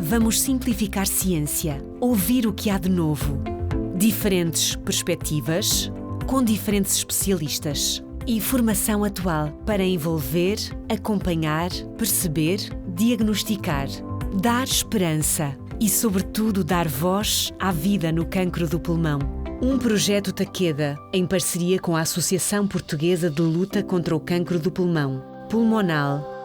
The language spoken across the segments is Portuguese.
Vamos simplificar ciência, ouvir o que há de novo. Diferentes perspectivas, com diferentes especialistas. Informação atual para envolver, acompanhar, perceber, diagnosticar, dar esperança e, sobretudo, dar voz à vida no cancro do pulmão. Um projeto Takeda, em parceria com a Associação Portuguesa de Luta contra o Cancro do Pulmão, Pulmonal.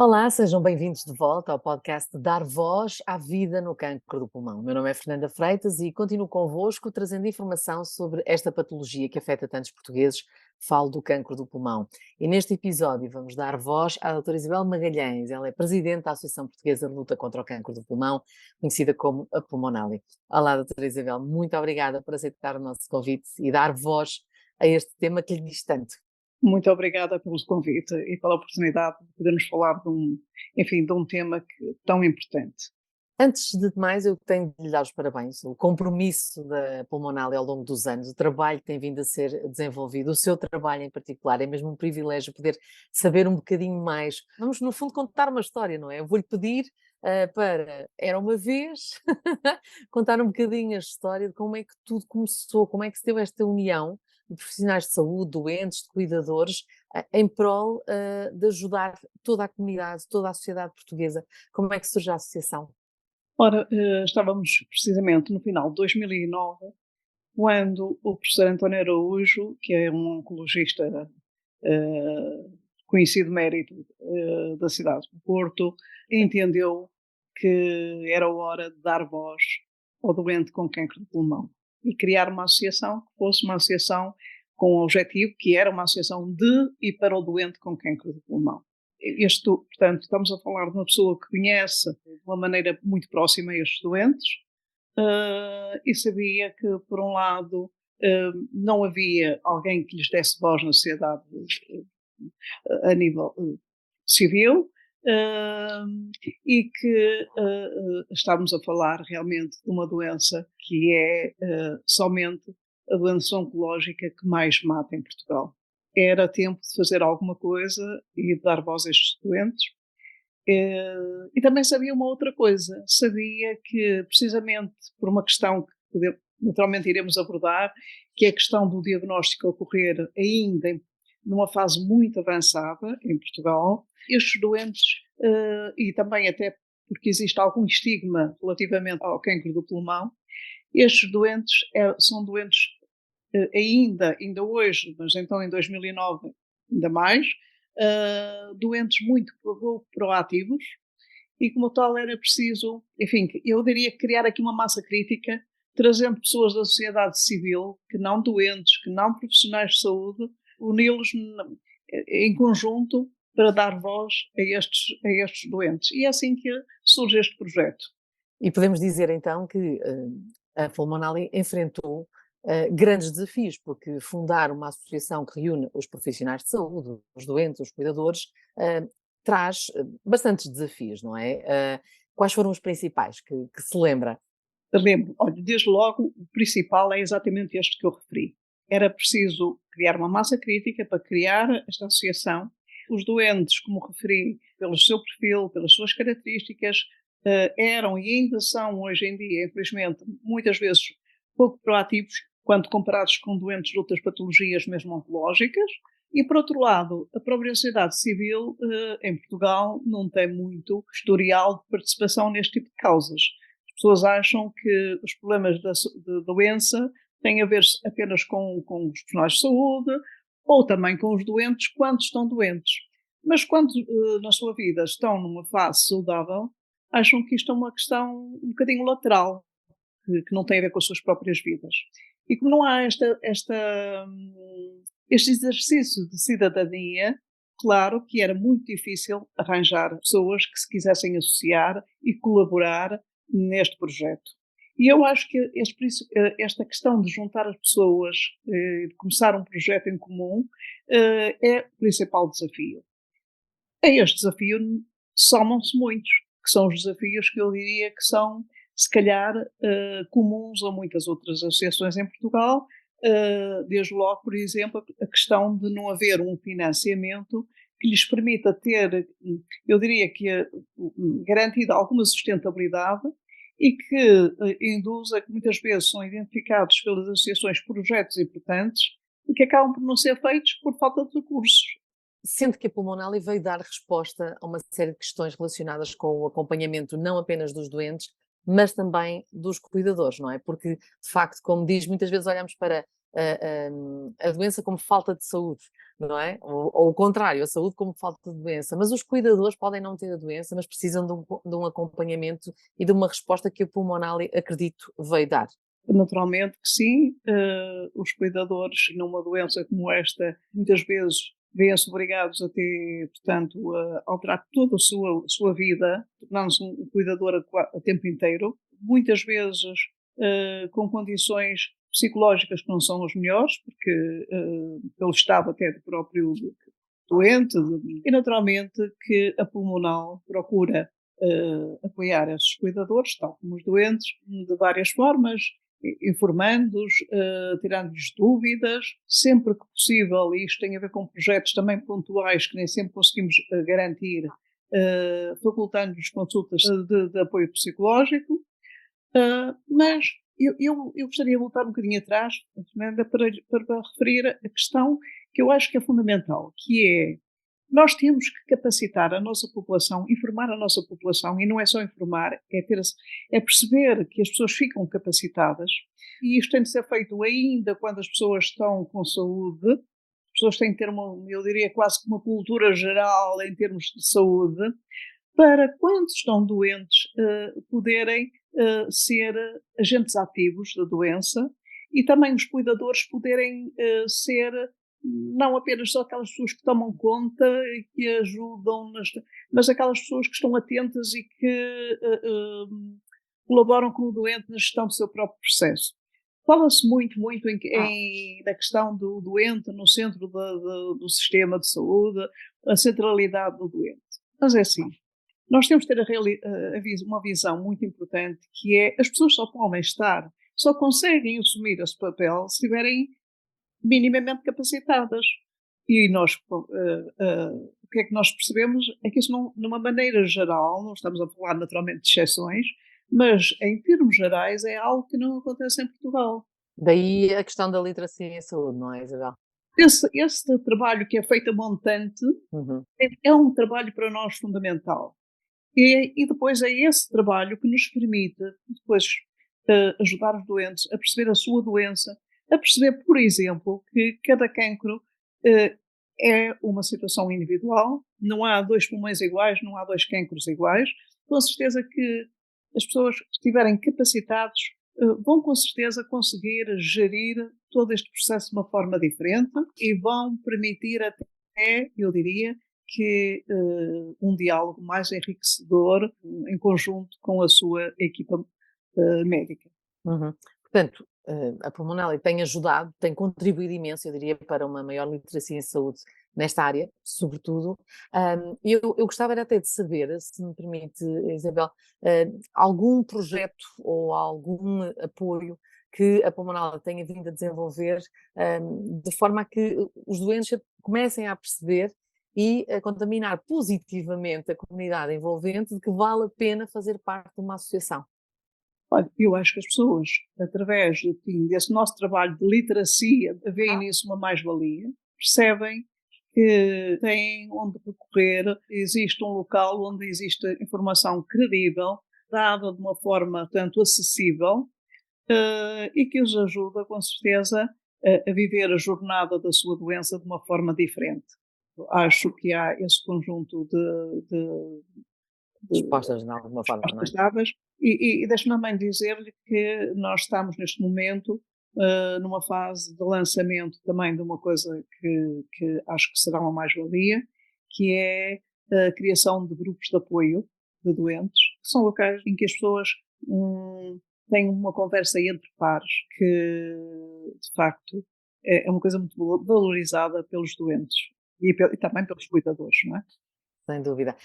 Olá, sejam bem-vindos de volta ao podcast Dar Voz à Vida no Cancro do Pulmão. Meu nome é Fernanda Freitas e continuo convosco trazendo informação sobre esta patologia que afeta tantos portugueses. Falo do cancro do pulmão. E neste episódio vamos dar voz à doutora Isabel Magalhães. Ela é presidente da Associação Portuguesa de Luta contra o Cancro do Pulmão, conhecida como a Pulmonale. Olá, doutora Isabel, muito obrigada por aceitar o nosso convite e dar voz a este tema que lhe diz tanto. Muito obrigada pelo convite e pela oportunidade de podermos falar de um tema tão importante. Antes de mais, eu tenho de lhe dar os parabéns. O compromisso da Pulmonale ao longo dos anos, o trabalho que tem vindo a ser desenvolvido, o seu trabalho em particular, é mesmo um privilégio poder saber um bocadinho mais. Vamos, no fundo, contar uma história, não é? Eu vou-lhe pedir para, era uma vez, contar um bocadinho a história de como é que tudo começou, como é que se deu esta união de profissionais de saúde, doentes, de cuidadores, em prol de ajudar toda a comunidade, toda a sociedade portuguesa. Como é que surge a associação? Ora, estávamos precisamente no final de 2009, quando o professor António Araújo, que é um oncologista conhecido mérito da cidade do Porto, entendeu que era hora de dar voz ao doente com cancro de pulmão e criar uma associação que fosse uma associação com o objetivo que era uma associação de e para o doente com cancro de pulmão. Portanto, estamos a falar de uma pessoa que conhece de uma maneira muito próxima estes doentes e sabia que, por um lado, não havia alguém que lhes desse voz na sociedade a nível civil e que estamos a falar realmente de uma doença que é somente a doença oncológica que mais mata em Portugal. Era tempo de fazer alguma coisa e de dar voz a estes doentes. E também sabia uma outra coisa, sabia que precisamente por uma questão que naturalmente iremos abordar, que é a questão do diagnóstico ocorrer ainda numa fase muito avançada em Portugal, estes doentes, e também até porque existe algum estigma relativamente ao cancro do pulmão, estes doentes são doentes ainda hoje, mas então em 2009 ainda mais, doentes muito pouco proativos e como tal era preciso, enfim, eu diria criar aqui uma massa crítica, trazendo pessoas da sociedade civil, que não doentes, que não profissionais de saúde, uni-los em conjunto para dar voz a estes doentes. E é assim que surge este projeto. E podemos dizer então que a Pulmonale enfrentou grandes desafios, porque fundar uma associação que reúne os profissionais de saúde, os doentes, os cuidadores, traz bastantes desafios, não é? Quais foram os principais que se lembra? Lembro, olha, desde logo o principal é exatamente este que eu referi. Era preciso criar uma massa crítica para criar esta associação. Os doentes, como referi, pelo seu perfil, pelas suas características, eram e ainda são hoje em dia, infelizmente, muitas vezes pouco proativos quando comparados com doentes de outras patologias mesmo oncológicas. E, por outro lado, a própria sociedade civil em Portugal não tem muito historial de participação neste tipo de causas. As pessoas acham que os problemas da doença têm a ver apenas com os profissionais de saúde ou também com os doentes quando estão doentes. Mas quando na sua vida estão numa fase saudável, acham que isto é uma questão um bocadinho lateral, que não tem a ver com as suas próprias vidas. E como não há este exercício de cidadania, claro que era muito difícil arranjar pessoas que se quisessem associar e colaborar neste projeto. E eu acho que esta questão de juntar as pessoas, de começar um projeto em comum, é o principal desafio. A este desafio somam-se muitos, que são os desafios que eu diria que são, se calhar, comuns a muitas outras associações em Portugal, desde logo, por exemplo, a questão de não haver um financiamento que lhes permita ter, eu diria que garantida alguma sustentabilidade e que induza que muitas vezes são identificados pelas associações projetos importantes e que acabam por não ser feitos por falta de recursos. Sendo que a Pulmonale veio dar resposta a uma série de questões relacionadas com o acompanhamento não apenas dos doentes, mas também dos cuidadores, não é? Porque, de facto, como diz, muitas vezes olhamos para a doença como falta de saúde, não é? Ou o contrário, a saúde como falta de doença. Mas os cuidadores podem não ter a doença, mas precisam de um acompanhamento e de uma resposta que a Pulmonale, acredito, veio dar. Naturalmente que sim, os cuidadores numa doença como esta, muitas vezes vêem-se obrigados a ter, portanto, a alterar toda a sua vida, tornando-se um cuidador a tempo inteiro, muitas vezes com condições psicológicas que não são as melhores, porque pelo estado até do próprio doente, e naturalmente que a pulmonal procura apoiar esses cuidadores, tal como os doentes, de várias formas, informando-os, tirando-lhes dúvidas, sempre que possível, e isto tem a ver com projetos também pontuais que nem sempre conseguimos garantir, facultando-lhes consultas de apoio psicológico, mas eu gostaria de voltar um bocadinho atrás, Fernanda, para referir a questão que eu acho que é fundamental, que é nós temos que capacitar a nossa população, informar a nossa população, e não é só informar, é perceber que as pessoas ficam capacitadas, e isto tem de ser feito ainda quando as pessoas estão com saúde, as pessoas têm de ter eu diria quase que uma cultura geral em termos de saúde, para quando estão doentes poderem ser agentes ativos da doença e também os cuidadores poderem ser não apenas só aquelas pessoas que tomam conta e que ajudam, mas aquelas pessoas que estão atentas e que colaboram com o doente na gestão do seu próprio processo. Fala-se muito na questão do doente no centro do sistema de saúde, a centralidade do doente. Mas é assim, nós temos de ter uma visão muito importante, que é as pessoas só conseguem assumir esse papel se estiverem minimamente capacitadas. E nós, o que é que nós percebemos é que isso, numa maneira geral, não estamos a falar naturalmente de exceções, mas em termos gerais é algo que não acontece em Portugal. Daí a questão da literacia em saúde, não é, Isabel? Esse trabalho que é feito a montante é um trabalho para nós fundamental. E depois é esse trabalho que nos permite depois ajudar os doentes a perceber a sua doença, a perceber, por exemplo, que cada cancro é uma situação individual, não há dois pulmões iguais, não há dois cancros iguais. Com certeza que as pessoas que estiverem capacitadas vão com certeza conseguir gerir todo este processo de uma forma diferente e vão permitir até, eu diria, que um diálogo mais enriquecedor em conjunto com a sua equipa médica. Portanto, a Pulmonale tem ajudado, tem contribuído imenso, eu diria, para uma maior literacia em saúde nesta área, sobretudo. Eu gostava era até de saber, se me permite, Isabel, algum projeto ou algum apoio que a Pulmonale tenha vindo a desenvolver, de forma a que os doentes comecem a perceber e a contaminar positivamente a comunidade envolvente de que vale a pena fazer parte de uma associação. Olha, eu acho que as pessoas, através desse nosso trabalho de literacia, veem nisso uma mais-valia, percebem que têm onde recorrer, existe um local onde existe informação credível, dada de uma forma tanto acessível, e que os ajuda, com certeza, a viver a jornada da sua doença de uma forma diferente. Acho que há esse conjunto de Respostas de alguma forma, não é? dadas, e deixe-me também dizer-lhe que nós estamos neste momento numa fase de lançamento também de uma coisa que acho que será uma mais-valia, que é a criação de grupos de apoio de doentes, que são locais em que as pessoas têm uma conversa entre pares, que de facto é uma coisa muito valorizada pelos doentes e também pelos cuidadores, não é? Sem dúvida.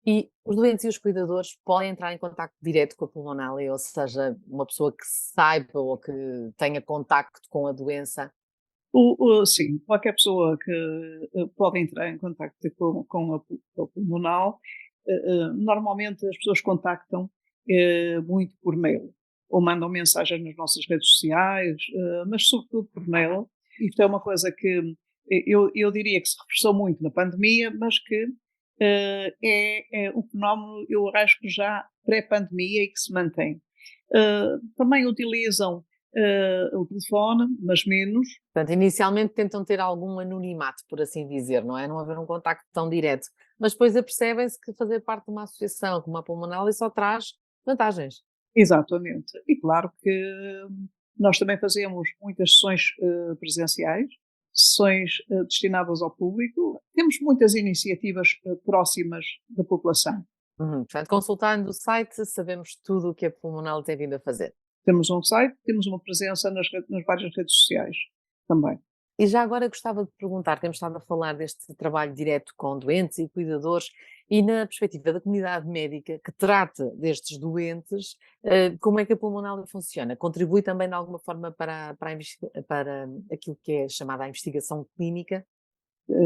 E os doentes e os cuidadores podem entrar em contacto direto com a Pulmonale, ou seja, uma pessoa que saiba ou que tenha contacto com a doença, Sim, qualquer pessoa que pode entrar em contacto com a pulmonal, normalmente as pessoas contactam muito por mail, ou mandam mensagens nas nossas redes sociais, mas sobretudo por mail. Isto é uma coisa que eu diria que se reforçou muito na pandemia, mas que é um fenómeno, eu acho que já pré-pandemia e que se mantém. Também utilizam o telefone, mas menos. Portanto, inicialmente tentam ter algum anonimato, por assim dizer, não é? Não haver um contacto tão direto. Mas depois apercebem-se que fazer parte de uma associação como a Pulmonal só traz vantagens. Exatamente. E claro que nós também fazemos muitas sessões presenciais, sessões destinadas ao público. Temos muitas iniciativas próximas da população. Portanto, consultando o site, sabemos tudo o que a Pulmonal tem vindo a fazer. Temos um site, temos uma presença nas várias redes sociais também. E já agora gostava de perguntar, temos estado a falar deste trabalho direto com doentes e cuidadores, e na perspectiva da comunidade médica que trata destes doentes, como é que a Pulmonal funciona? Contribui também de alguma forma para aquilo que é chamada a investigação clínica?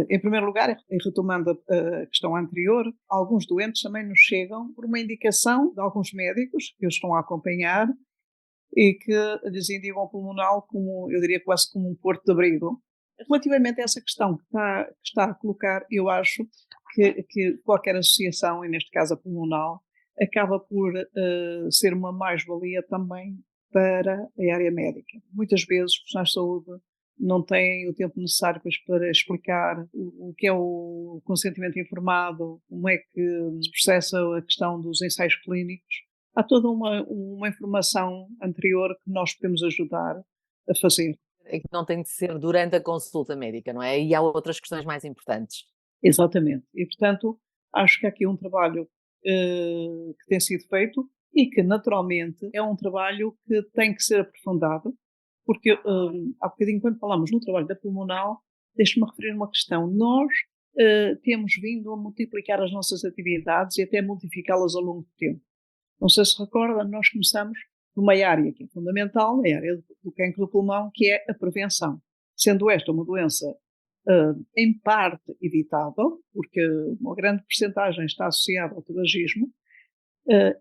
Em primeiro lugar, e retomando a questão anterior, alguns doentes também nos chegam por uma indicação de alguns médicos que os estão a acompanhar e que lhes indicam o pulmonal como, eu diria, quase como um porto de abrigo. Relativamente a essa questão que está a colocar, eu acho que qualquer associação, e neste caso a pulmonal, acaba por ser uma mais-valia também para a área médica. Muitas vezes os profissionais de saúde não têm o tempo necessário para explicar o que é o consentimento informado, como é que se processa a questão dos ensaios clínicos. Há toda uma informação anterior que nós podemos ajudar a fazer. É que não tem de ser durante a consulta médica, não é? E há outras questões mais importantes. Exatamente. E, portanto, acho que há aqui um trabalho que tem sido feito e que, naturalmente, é um trabalho que tem que ser aprofundado, porque há bocadinho, quando falamos no trabalho da pulmonal, deixe-me referir uma questão. Nós temos vindo a multiplicar as nossas atividades e até modificá-las ao longo do tempo. Não sei se recorda, nós começamos numa área que é fundamental, a área do cancro do pulmão, que é a prevenção. Sendo esta uma doença em parte evitável, porque uma grande percentagem está associada ao tabagismo,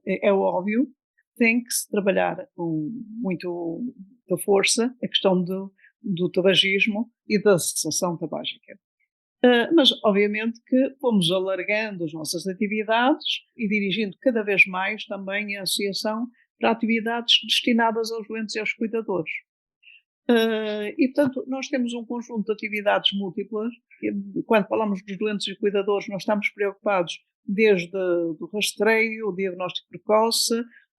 é óbvio que tem que se trabalhar com muita força a questão do tabagismo e da cessação tabágica. Mas, obviamente, que fomos alargando as nossas atividades e dirigindo cada vez mais também a associação para atividades destinadas aos doentes e aos cuidadores. E, portanto, nós temos um conjunto de atividades múltiplas. Quando falamos dos doentes e cuidadores, nós estamos preocupados desde o rastreio, o diagnóstico precoce,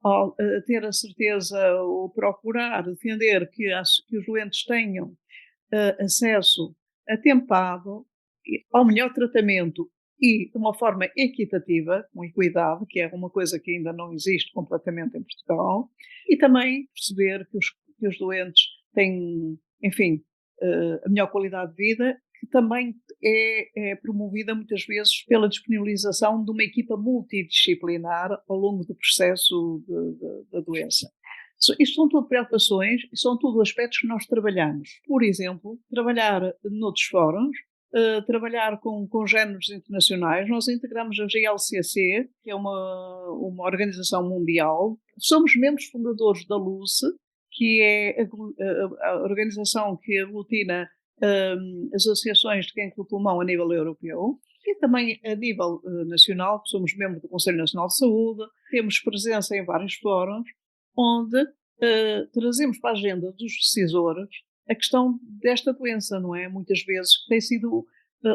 a ter a certeza ou procurar defender que os doentes tenham acesso atempado ao melhor tratamento e de uma forma equitativa, com equidade, que é uma coisa que ainda não existe completamente em Portugal, e também perceber que os doentes têm, enfim, a melhor qualidade de vida, que também é promovida muitas vezes pela disponibilização de uma equipa multidisciplinar ao longo do processo da doença. Isto são tudo preocupações e são tudo aspectos que nós trabalhamos. Por exemplo, trabalhar noutros fóruns, trabalhar com géneros internacionais. Nós integramos a GLCC, que é uma organização mundial. Somos membros fundadores da LUCE, que é a organização que aglutina as associações de cancro do pulmão a nível europeu. E também a nível nacional, somos membros do Conselho Nacional de Saúde, temos presença em vários fóruns, onde trazemos para a agenda dos decisores a questão desta doença, não é? Muitas vezes tem sido,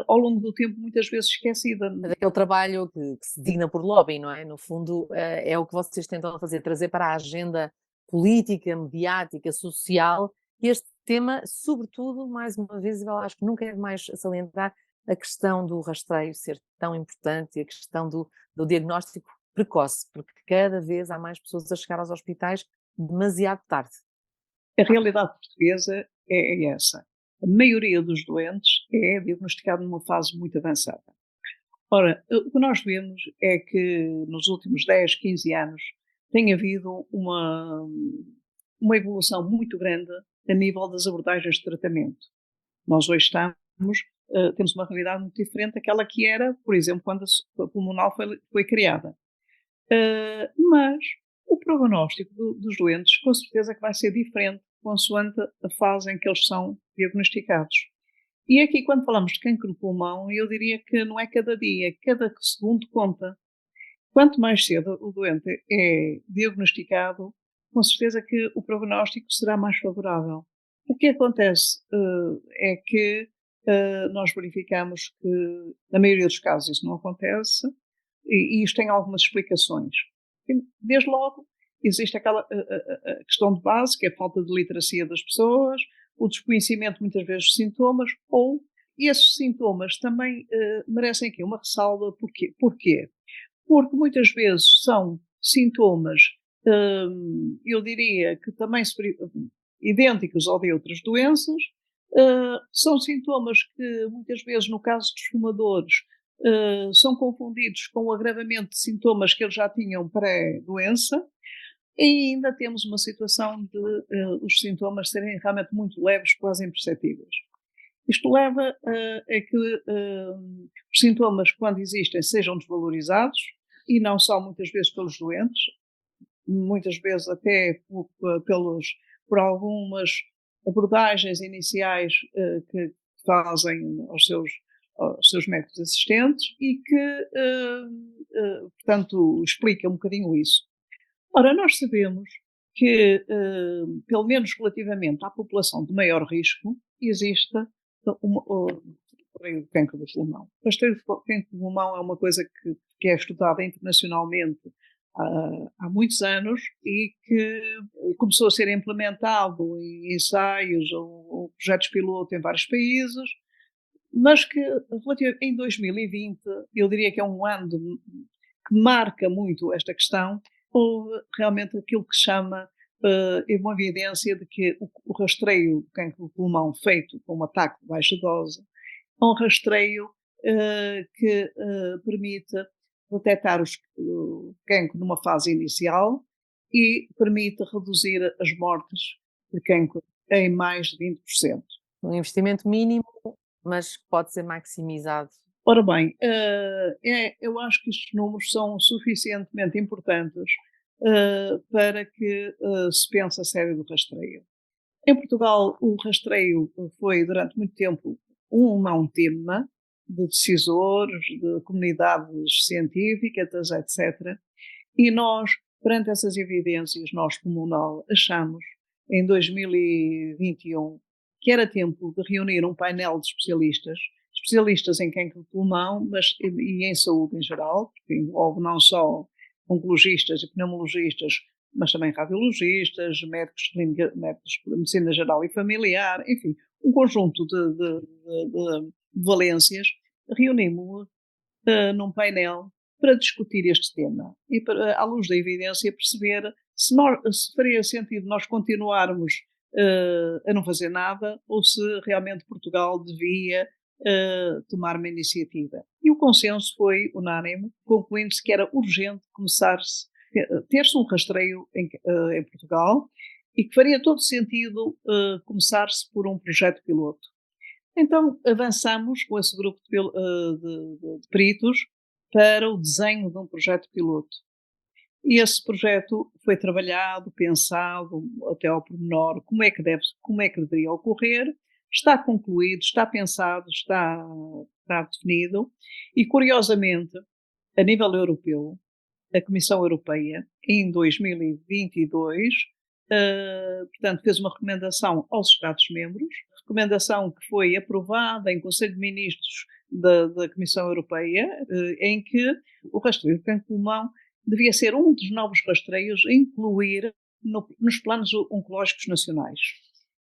ao longo do tempo, muitas vezes esquecida. Mas aquele trabalho que se digna por lobby, não é? No fundo, é o que vocês tentam fazer, trazer para a agenda política, mediática, social, este tema, sobretudo, mais uma vez, eu acho que nunca é demais salientar a questão do rastreio ser tão importante e a questão do diagnóstico precoce, porque cada vez há mais pessoas a chegar aos hospitais demasiado tarde. A realidade portuguesa é essa. A maioria dos doentes é diagnosticado numa fase muito avançada. Ora, o que nós vemos é que nos últimos 10, 15 anos tem havido uma evolução muito grande a nível das abordagens de tratamento. Nós hoje temos uma realidade muito diferente daquela que era, por exemplo, quando a pulmonal foi criada. Mas o prognóstico dos doentes, com certeza que vai ser diferente consoante a fase em que eles são diagnosticados. E aqui, quando falamos de cancro de pulmão, eu diria que não é cada dia, cada segundo conta. Quanto mais cedo o doente é diagnosticado, com certeza que o prognóstico será mais favorável. O que acontece é que nós verificamos que, na maioria dos casos, isso não acontece, e isto tem algumas explicações. Desde logo, existe aquela a questão de base, que é a falta de literacia das pessoas, o desconhecimento, muitas vezes, de sintomas, ou esses sintomas também merecem aqui uma ressalva. Porquê? Porque muitas vezes são sintomas, eu diria que também idênticos ao de outras doenças, são sintomas que muitas vezes, no caso dos fumadores, são confundidos com o agravamento de sintomas que eles já tinham pré-doença, e ainda temos uma situação de os sintomas serem realmente muito leves, quase imperceptíveis. Isto leva a que os sintomas, quando existem, sejam desvalorizados, e não só muitas vezes pelos doentes, muitas vezes até por algumas abordagens iniciais que fazem aos seus médicos assistentes e que, portanto, explica um bocadinho isso. Ora, nós sabemos que, pelo menos relativamente à população de maior risco, existe o cancro do pulmão. O rastreio do cancro do pulmão é uma coisa que é estudada internacionalmente há muitos anos e que começou a ser implementado em ensaios ou projetos piloto em vários países, mas que em 2020, eu diria que é um ano que marca muito esta questão, houve realmente aquilo que se chama uma evidência de que o rastreio do cancro do pulmão feito com um ataque de baixa dose é um rastreio que permite detectar o cancro numa fase inicial e permite reduzir as mortes por cancro em mais de 20%. Um investimento mínimo, mas que pode ser maximizado. Ora bem, eu acho que estes números são suficientemente importantes para que se pense a sério do rastreio. Em Portugal, o rastreio foi durante muito tempo um tema de decisores, de comunidades científicas, etc. E nós, perante essas evidências, nós, Pulmonal, achamos, em 2021, que era tempo de reunir um painel de especialistas em cancro de pulmão, e em saúde em geral, porque envolve não só oncologistas e pneumologistas, mas também radiologistas, médicos de medicina geral e familiar, enfim, um conjunto de valências. Reunimos num painel para discutir este tema e, à luz da evidência, perceber se faria sentido nós continuarmos a não fazer nada ou se realmente Portugal devia tomar uma iniciativa. E o consenso foi unânime, concluindo-se que era urgente ter-se um rastreio em Portugal e que faria todo sentido começar-se por um projeto piloto. Então avançamos com esse grupo de peritos para o desenho de um projeto piloto. E esse projeto foi trabalhado, pensado até ao pormenor, como é que deveria ocorrer, está concluído, está pensado, está definido, e curiosamente, a nível europeu, a Comissão Europeia, em 2022, portanto, fez uma recomendação aos Estados-membros, recomendação que foi aprovada em Conselho de Ministros da Comissão Europeia, em que o rastreio do cancro de pulmão devia ser um dos novos rastreios a incluir nos planos oncológicos nacionais.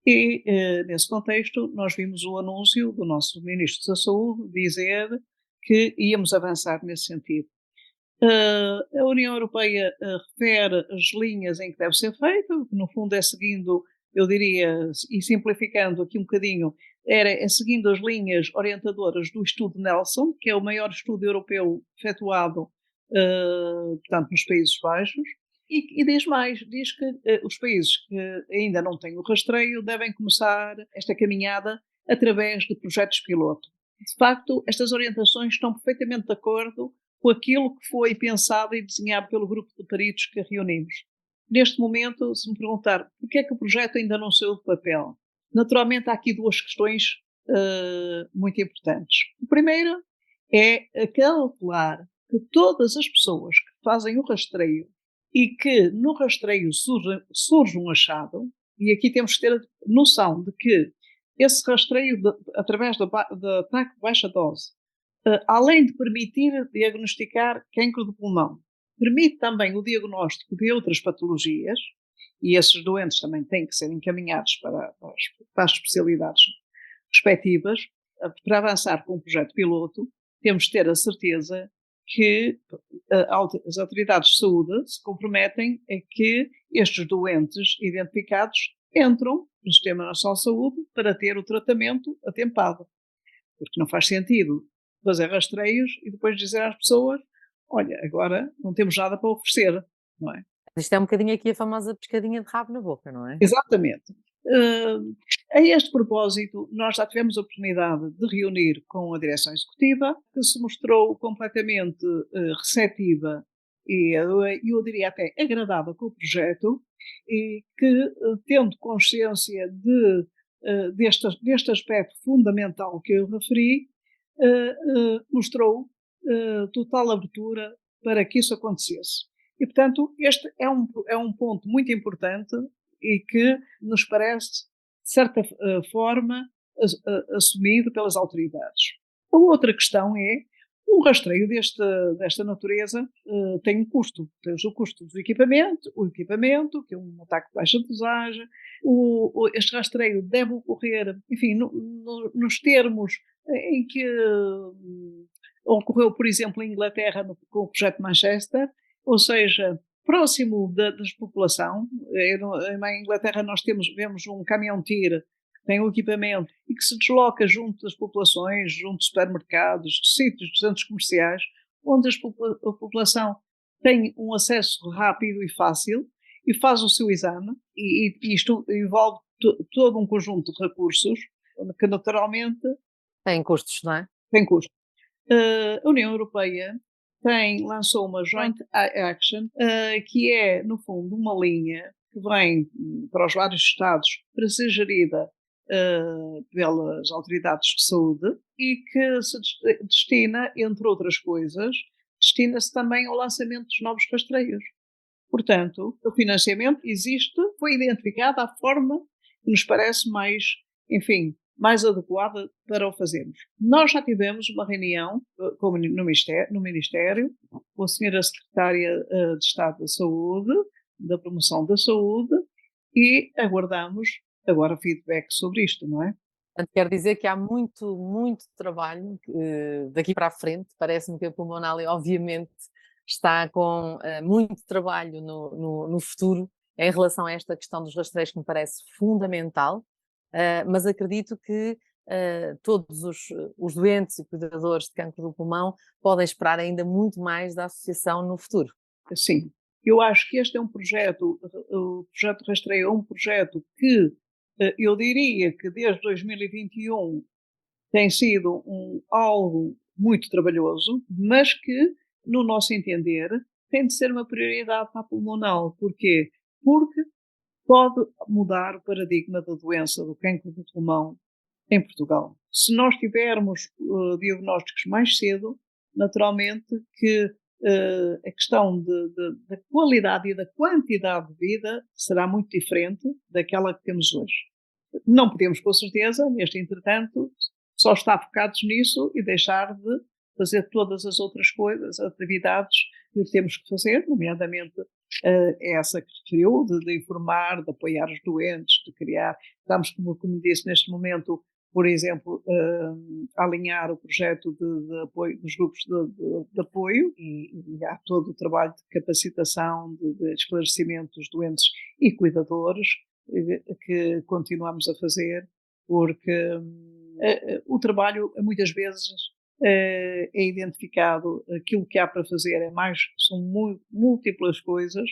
E, nesse contexto, nós vimos o anúncio do nosso Ministro da Saúde dizer que íamos avançar nesse sentido. A União Europeia refere as linhas em que deve ser feito, que no fundo é seguindo, eu diria, e simplificando aqui um bocadinho, é seguindo as linhas orientadoras do estudo Nelson, que é o maior estudo europeu efetuado, portanto, nos Países Baixos, e diz mais, diz que os países que ainda não têm o rastreio devem começar esta caminhada através de projetos piloto. De facto, estas orientações estão perfeitamente de acordo com aquilo que foi pensado e desenhado pelo grupo de peritos que reunimos. Neste momento, se me perguntar porquê é que o projeto ainda não saiu do papel, naturalmente há aqui duas questões muito importantes. A primeira é calcular que todas as pessoas que fazem o rastreio e que no rastreio surge um achado, e aqui temos que ter noção de que esse rastreio através da ataque de baixa dose, além de permitir diagnosticar cancro do pulmão, permite também o diagnóstico de outras patologias, e esses doentes também têm que ser encaminhados para as especialidades respectivas. Para avançar com o projeto piloto, temos de ter a certeza que as autoridades de saúde se comprometem a que estes doentes identificados entram no Sistema Nacional de Saúde para ter o tratamento atempado. Porque não faz sentido fazer rastreios e depois dizer às pessoas: olha, agora não temos nada para oferecer, não é? Isto é um bocadinho aqui a famosa pescadinha de rabo na boca, não é? Exatamente. A este propósito, nós já tivemos a oportunidade de reunir com a direção executiva, que se mostrou completamente receptiva e eu diria até agradada com o projeto, e que, tendo consciência deste aspecto fundamental que eu referi, mostrou total abertura para que isso acontecesse. E, portanto, este é um ponto muito importante e que nos parece, de certa forma, assumido pelas autoridades. A outra questão é, um rastreio desta natureza tem um custo. Tens o custo do equipamento, que é um ataque de baixa dosagem. Este rastreio deve ocorrer, enfim, nos termos em que ocorreu, por exemplo, em Inglaterra com o projeto Manchester, ou seja, próximo da população. Em Inglaterra nós vemos um caminhão-tiro que tem o equipamento e que se desloca junto das populações, junto de supermercados, de sítios, de centros comerciais, onde a população tem um acesso rápido e fácil e faz o seu exame, e isto envolve todo um conjunto de recursos que naturalmente Tem custos, não é? tem custo. A União Europeia lançou uma Joint Action, que é, no fundo, uma linha que vem para os vários Estados para ser gerida pelas autoridades de saúde e que se destina, entre outras coisas, destina-se também ao lançamento dos novos rastreios. Portanto, o financiamento existe, foi identificada a forma que nos parece mais, enfim, mais adequada para o fazermos. Nós já tivemos uma reunião no Ministério com a senhora Secretária de Estado da Saúde, da Promoção da Saúde, e aguardamos agora feedback sobre isto, não é? Portanto, quer dizer que há muito, muito trabalho daqui para a frente. Parece-me que a Pulmonália, obviamente, está com muito trabalho no futuro em relação a esta questão dos rastreios, que me parece fundamental. Mas acredito que todos os doentes e cuidadores de cancro do pulmão podem esperar ainda muito mais da associação no futuro. Sim, eu acho que este é um projeto, o projeto Rastreio é um projeto que eu diria que desde 2021 tem sido algo muito trabalhoso, mas que, no nosso entender, tem de ser uma prioridade para a pulmonal. Porquê? Porque pode mudar o paradigma da doença do cancro do pulmão em Portugal. Se nós tivermos diagnósticos mais cedo, naturalmente que a questão da qualidade e da quantidade de vida será muito diferente daquela que temos hoje. Não podemos, com certeza, neste entretanto, só estar focados nisso e deixar de fazer todas as outras coisas, atividades que temos que fazer, nomeadamente essa que referiu, de informar, de apoiar os doentes, de criar. Estamos, como disse, neste momento, por exemplo, a alinhar o projeto de apoio dos grupos de apoio e há todo o trabalho de capacitação, de esclarecimento dos doentes e cuidadores que continuamos a fazer, porque o trabalho muitas vezes é identificado, aquilo que há para fazer são múltiplas coisas,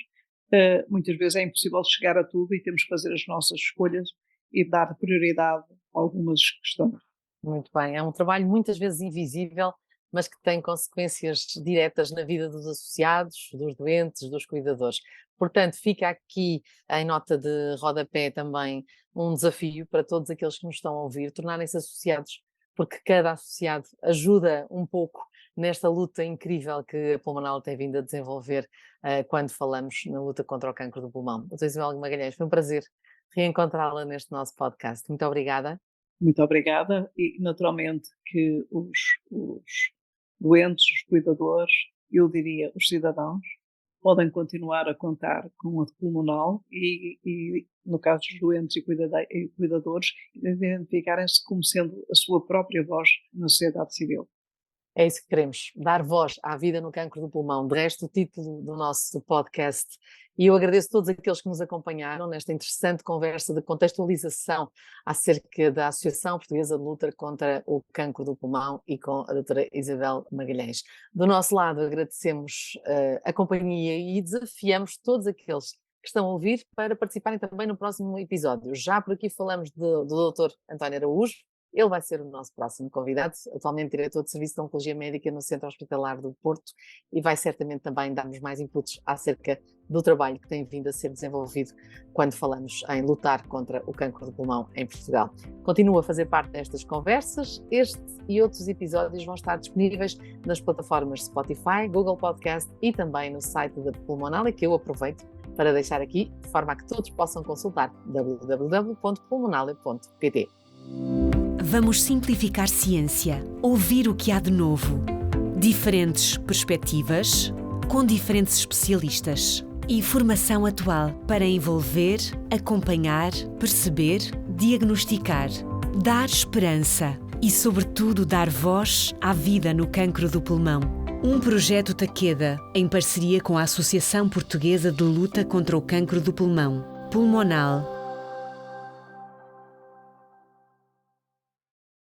muitas vezes é impossível chegar a tudo e temos que fazer as nossas escolhas e dar prioridade a algumas questões. Muito bem, é um trabalho muitas vezes invisível, mas que tem consequências diretas na vida dos associados, dos doentes, dos cuidadores. Portanto, fica aqui em nota de rodapé também um desafio para todos aqueles que nos estão a ouvir, tornarem-se associados, porque cada associado ajuda um pouco nesta luta incrível que a Pulmonal tem vindo a desenvolver quando falamos na luta contra o cancro do pulmão. Doutora Isabel Magalhães, foi um prazer reencontrá-la neste nosso podcast. Muito obrigada. Muito obrigada e, naturalmente, que os doentes, os cuidadores, eu diria os cidadãos, podem continuar a contar com a Pulmonal e no caso dos doentes e cuidadores, identificarem-se como sendo a sua própria voz na sociedade civil. É isso que queremos, dar voz à vida no cancro do pulmão. De resto, o título do nosso podcast. E eu agradeço a todos aqueles que nos acompanharam nesta interessante conversa de contextualização acerca da Associação Portuguesa de Luta contra o Cancro do Pulmão e com a doutora Isabel Magalhães. Do nosso lado, agradecemos a companhia e desafiamos todos aqueles que estão a ouvir para participarem também no próximo episódio. Já por aqui falamos do doutor António Araújo. Ele vai ser o nosso próximo convidado, atualmente diretor de Serviço de Oncologia Médica no Centro Hospitalar do Porto, e vai certamente também dar-nos mais inputs acerca do trabalho que tem vindo a ser desenvolvido quando falamos em lutar contra o cancro do pulmão em Portugal. Continua a fazer parte destas conversas. Este e outros episódios vão estar disponíveis nas plataformas Spotify, Google Podcast e também no site da Pulmonal, que eu aproveito para deixar aqui, de forma a que todos possam consultar www.pulmonale.pt. Vamos simplificar ciência, ouvir o que há de novo. Diferentes perspectivas, com diferentes especialistas. Informação atual para envolver, acompanhar, perceber, diagnosticar, dar esperança e, sobretudo, dar voz à vida no cancro do pulmão. Um projeto Takeda, em parceria com a Associação Portuguesa de Luta contra o Cancro do Pulmão, Pulmonal.